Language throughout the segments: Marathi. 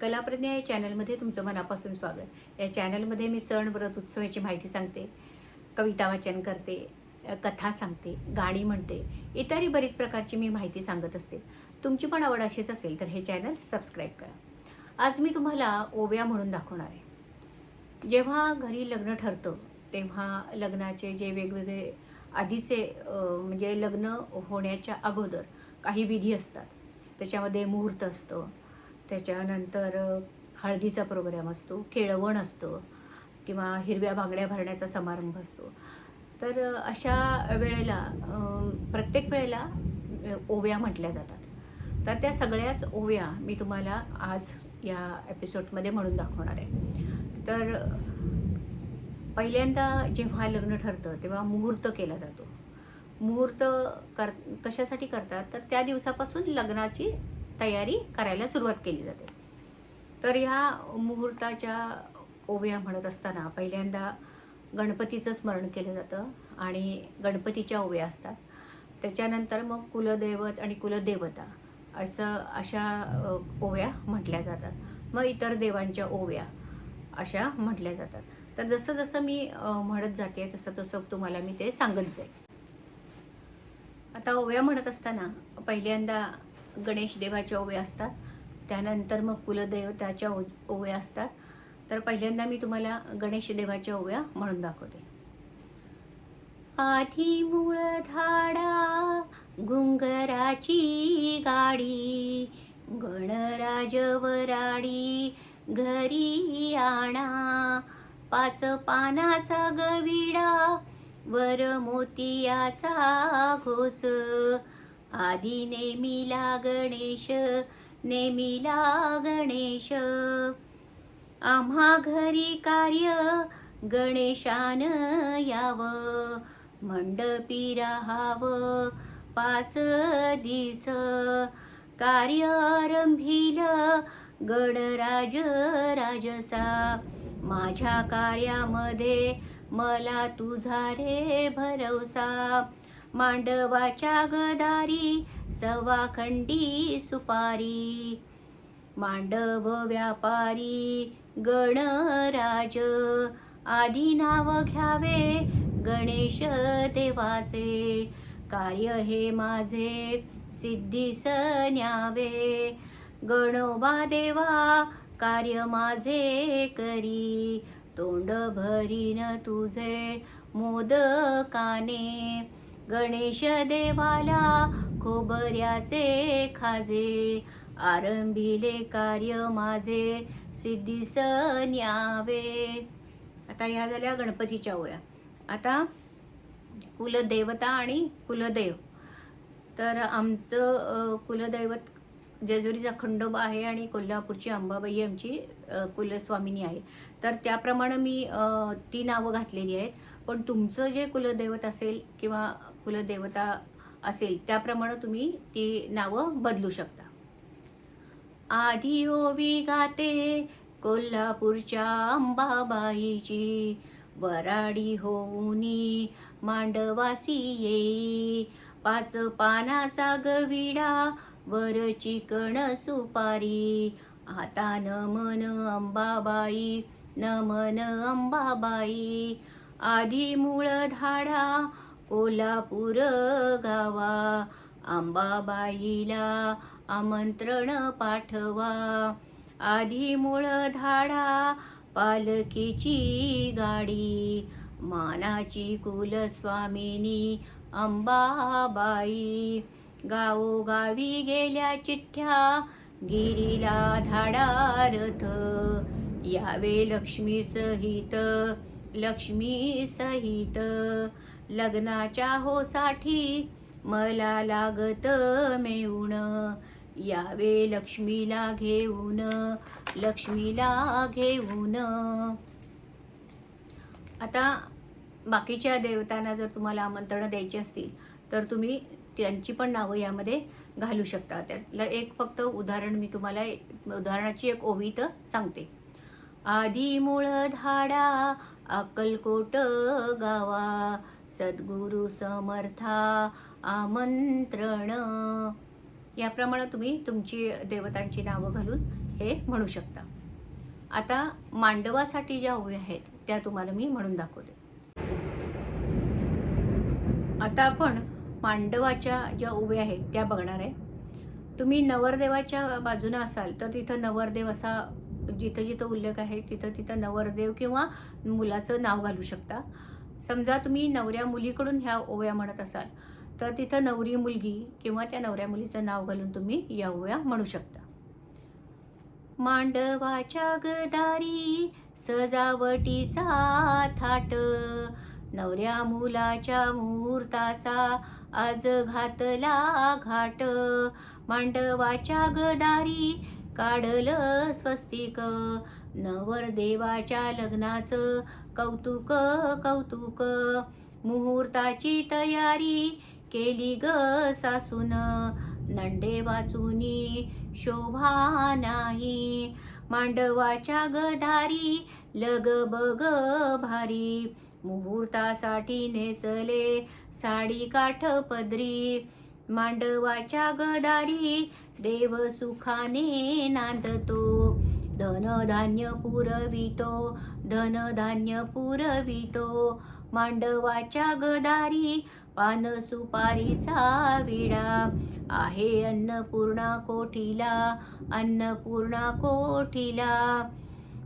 कलाप्रज्ञा या चॅनलमध्ये तुमचं मनापासून स्वागत. या चॅनलमध्ये मी सण, व्रत, उत्सव याची माहिती सांगते, कविता वाचन करते, कथा सांगते, गाणी म्हणते, इतरही बरीच प्रकारची मी माहिती सांगत असते. तुमची पण आवड अशीच असेल तर हे चॅनल सबस्क्राईब करा. आज मी तुम्हाला ओव्या म्हणून दाखवणार आहे. जेव्हा घरी लग्न ठरतं तेव्हा लग्नाचे जे वेगवेगळे आधीचे म्हणजे लग्न होण्याच्या अगोदर काही विधी असतात. त्याच्यामध्ये मुहूर्त असतं, त्याच्यानंतर हळदीचा प्रोग्राम असतो, केळवण असतं किंवा हिरव्या बांगड्या भरण्याचा समारंभ असतो. तर अशा वेळेला प्रत्येक वेळेला ओव्या म्हटल्या जातात. तर त्या सगळ्याच ओव्या मी तुम्हाला आज या एपिसोडमध्ये म्हणून दाखवणार आहे. तर पहिल्यांदा जेव्हा लग्न ठरतं तेव्हा मुहूर्त केला जातो. मुहूर्त कशासाठी करतात तर त्या दिवसापासून लग्नाची तयारी करायला सुरुवात केली जाते. तर ह्या मुहूर्ताच्या ओव्या म्हणत असताना पहिल्यांदा गणपतीचं स्मरण केलं जातं आणि गणपतीच्या ओव्या असतात. त्याच्यानंतर मग कुलदैवत आणि कुलदेवता अशा ओव्या म्हटल्या जातात. मग इतर देवांच्या ओव्या अशा म्हटल्या जातात. तर जसं जसं मी म्हणत जाते तसं तसं तुम्हाला मी ते सांगत जाईल. आता ओव्या म्हणत असताना पहिल्यांदा गणेश देवाच्या ओव्या असतात, त्यानंतर मग कुलदेवताच्या ओव्या असतात. तर पहिल्यांदा मी तुम्हाला गणेश देवाच्या ओव्या म्हणून दाखवते. आधी मूळ धाडा घुंगराची गाडी, गणराज वराडी घरी आणा, पाच पानाचा गविडा वर मोतियाचा घोस, आधी नेमिला गणेश नेमिला गणेश, आम्हा घरी कार्य गणेशान यावं, मंडपी राहावं पाच दिस, कार्य आरंभिल गणराज राजसा, माझ्या कार्यामध्ये मला तुझा रे भरवसा, मांडवाच्या गदारी सवाखंडी सुपारी, मांडव व्यापारी गणराज, आधी नाव घ्यावे गणेश देवाचे, कार्य हे माझे सिद्धीस न्यावे, गणोबा देवा कार्य माझे करी, तोंड भरीन तुझे मोदकाने, गणेश देवाला खोबऱ्याचे खाजे, आरंभिले कार्य माझे सिद्धीस न्यावे. आता ह्या झाल्या गणपतीच्या ओव्या. आता कुलदेवता आणि कुलदेव. तर आमचं कुलदैवत जेजुरीचा खंडोबा आहे आणि कोल्हापूरची अंबाबाई आमची कुलस्वामिनी आहे. तर त्याप्रमाणे मी ती नावं घातलेली आहेत. पण तुमचं जे कुलदैवत असेल किंवा कुलदेवता असेल त्याप्रमाणे तुम्ही ती नावं बदलू शकता. आधी ओवी गाते कोल्हापूरच्या अंबाबाईची, वराडी होऊनी मांडवासी येई, पाच पानाचा गविडा वर चिकण सुपारी, आता नमन अंबाबाई नमन अंबाबाई, आधी मूळ धाडा कोल्हापूर गावा, अंबाबाईला आमंत्रण पाठवा, आधी मूळ धाडा पालखीची गाडी, मानाची कुलस्वामिनी अंबाबाई, गावोगावी गेल्या चिठ्ठ्या गिरीला धाडा रथ, यावे लक्ष्मी सहित लक्ष्मी सहित, लग्नाच्या होसाठी मला लागत मेऊन, यावे लक्ष्मीला घेऊन लक्ष्मीला घेऊन. आता बाकीच्या देवतांना जर तुम्हाला आमंत्रण द्यायची असतील तर तुम्ही त्यांची पण नावं यामध्ये घालू शकता. त्यातलं एक फक्त उदाहरण मी तुम्हाला उदाहरणाची एक ओवी तर सांगते. आधी मूळ धाडा अक्कलकोट गावा, सद्गुरु समर्था आमंत्रण. याप्रमाणे तुम्ही तुमची देवतांची नावं घालून हे म्हणू शकता. आता मांडवासाठी ज्या ओव्या आहेत त्या तुम्हाला मी म्हणून दाखवते. आता आपण मांडवाच्या ज्या ओव्या आहेत त्या बघणार आहे. तुम्ही नवरदेवाच्या बाजूने असाल तर तिथं नवरदेव असा जिथं जिथं उल्लेख आहे तिथं तिथं नवरदेव किंवा मुलाचं नाव घालू शकता. समजा तुम्ही नवऱ्या मुलीकडून ह्या ओव्या म्हणत असाल तर तिथं नवरी मुलगी किंवा त्या नवऱ्या मुलीचं नाव घालून तुम्ही या ओव्या म्हणू शकता. मांडवाच्या गदारी सजावटीचा थाट, नवऱ्या मुलाच्या मुहूर्ताचा आज घातला घाट. मांडवाच्या गदारी काढलं स्वस्तिक, नवरदेवाच्या लग्नाचं कौतुक कौतुक. मुहूर्ताची तयारी केली ग सासून, नंडे वाचुनी शोभा नाही. मांडवाच्या गदारी लग बग भारी, मुहूर्तासाठी नेसले साडी काठ पदरी. मांडवाच्या गदारी देव सुखाने नांदतो, धनधान्य पुरवितो धनधान्य पुरवितो. मांडवाच्या गदारी पान सुपारीचा विडा, आहे अन्नपूर्णा कोठीला अन्नपूर्णा कोठीला.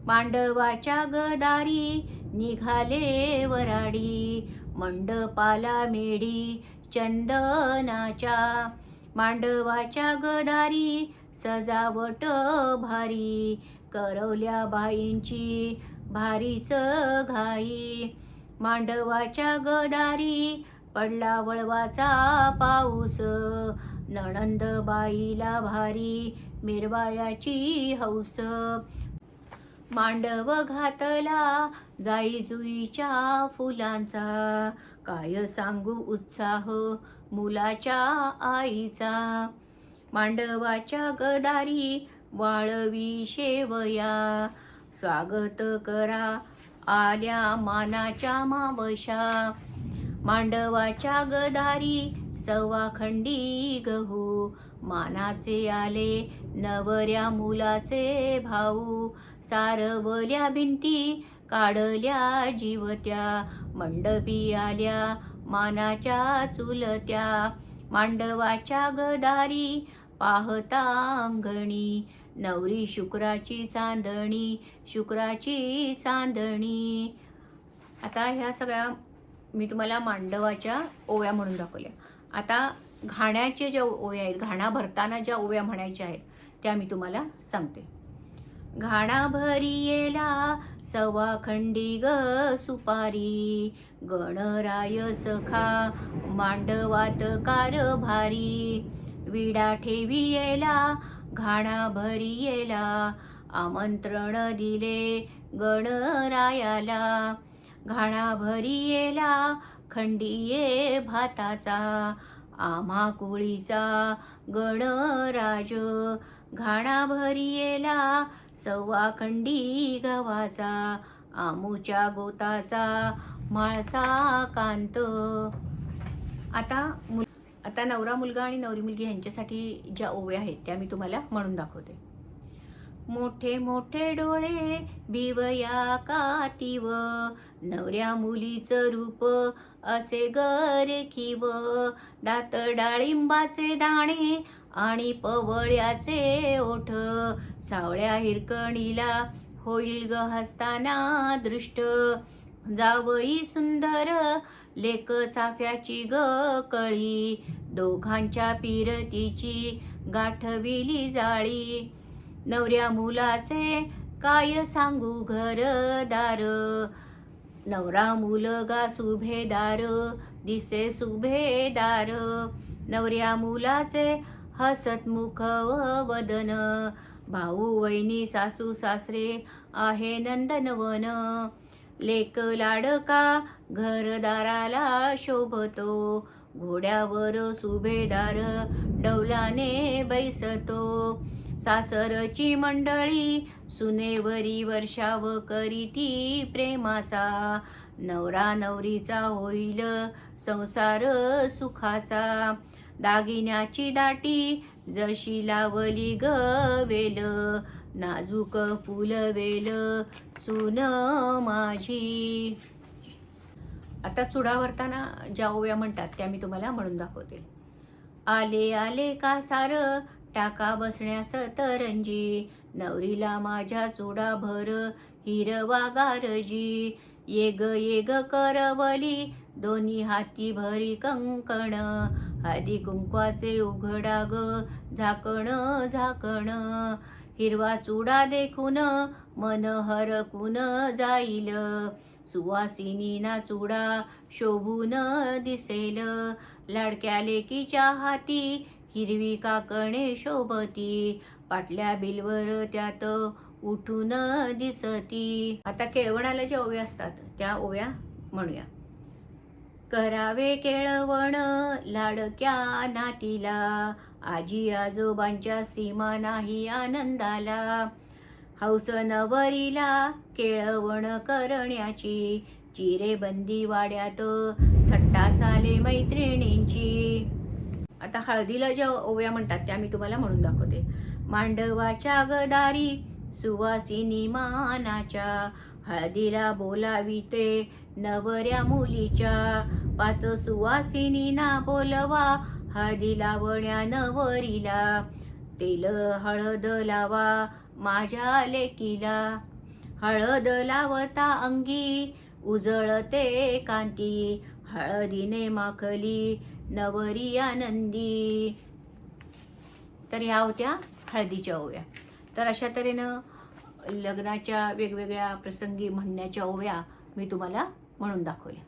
मांडवाच्या गदारी निघाले वराडी, मंडपाला मेढी चंदनाच्या. मांडवाच्या गदारी सजावट भारी, करवल्या बाईंची भारीच घाई. मांडवाच्या गदारी पडला वळवाचा पाऊस, नणंदबाईला भारी मिरवायाची हौस. मांडव घातला जाई जुईच्या फुलांचा, काय सांगू उत्साह मुलाच्या आईचा. मांडवाच्या गदारी वाळवी शेवया, स्वागत करा आल्या मानाच्या मावशा. मांडवाच्या गदारी सव्वाखंडी गहू, मानाचे आले नवऱ्या मुलाचे भाऊ. सारवल्या भिंती काढल्या जीवत्या, मंडपी आल्या मानाच्या चुलत्या. मांडवाच्या गदारी पाहता अंगणी, नवरी शुक्राची चांदणी शुक्राची चांदणी. आता ह्या सगळ्या मी तुम्हाला मांडवाच्या ओव्या म्हणून दाखवल्या. आता घाण्याचे ज्या ओव्या आहेत, घाणा भरताना ज्या ओव्या म्हणायच्या आहेत त्या मी तुम्हाला सांगते. घाणा भरियेला सव्वाखंडी ग सुपारी, गणराय सखा मांडवात कारभारी. विडा ठेवियेला घाणा भरियेला, आमंत्रण दिले गणरायाला. घाणा भरियेला खंडिये भाताचा, आम्हा कुळीचा गणराज. घाणा भरियेला सव्वाखंडी गव्हाचा, आमुच्या गोताचा माळसा कांत. आता नवरा मुलगा आणि नवरी मुलगी यांच्यासाठी ज्या ओव्या आहेत त्या मी तुम्हाला म्हणून दाखवते. मोठे मोठे डोळे भिवया कातीव, नवऱ्या मुलीचं रूप असे गरेखीव. दात डाळिंबाचे दाणे आणि पवळ्याचे ओठ, सावळ्या हिरकणीला होईल ग हसताना दृष्ट. जावई सुंदर लेक चाफ्याची ग कळी, दोघांच्या पिरतीची गाठविली जाळी. नवऱ्या मुलाचे काय सांगू घरदार, नवरा मुलगा सुभेदार दिसे सुभेदार. नवऱ्या मुलाचे हसतमुख वदन, भाऊ वहिनी सासू सासरे आहे नंदनवन. लेक लाडका घरदाराला शोभतो, घोड्यावर सुभेदार डौलाने बैसतो. सासरची मंडळी सुनेवरी वर्षाव करीती प्रेमाचा, नवरा नवरीचा होईल संसार सुखाचा. दागिन्याची दाटी जशी लावली ग वेल, नाजूक फुलवेल सून माझी. आता चुडावरताना ज्या ओव्या म्हणतात त्या मी तुम्हाला म्हणून दाखवते. आले आले कासार टाका बसण्यास तरंजी, नवरीला माझ्या चुडाभर हिरवा गारजी. ये ग करवली दोन्ही हाती भरी कंकण, हळदी कुंकवाचे उघडा ग झाकण झाकण. हिरवा चुडा देखून मन हरकून जाईल, सुवासिनी ना चुडा शोभून दिसेल. लाडक्या लेकीच्या हाती हिरवी काकणे शोभती, पाटल्या बिलवर त्यात उठून दिसती. आता केळवणाला ज्या ओव्या असतात त्या ओव्या म्हणूया. करावे केळवण लाडक्या नातीला, आजी आजोबांच्या सीमा नाही आनंदाला. हौस नवरीला केळवण करण्याची, चिरेबंदी वाड्यात थट्टा चाले मैत्रिणींची. आता हळदीला ज्या ओव्या म्हणतात त्या मी तुम्हाला म्हणून दाखवते. मांडवाच्या गदारी सुवासिनी मानाच्या, हळदीला बोलाविते नवऱ्या मुलीच्या. 5 सुवासिनी ना बोलवा हळदी लावण्या नवरीला, तेल हळद लावा माझ्या लेकीला. हळद लावता अंगी उजळते कांती, हळदीने माखली नवरी आनंदी. तर ह्या होत्या हळदीच्या ओव्या. तर अशा तऱ्हेनं लग्नाच्या वेगवेगळ्या प्रसंगी म्हणण्याच्या ओव्या मी तुम्हाला म्हणून दाखवल्या.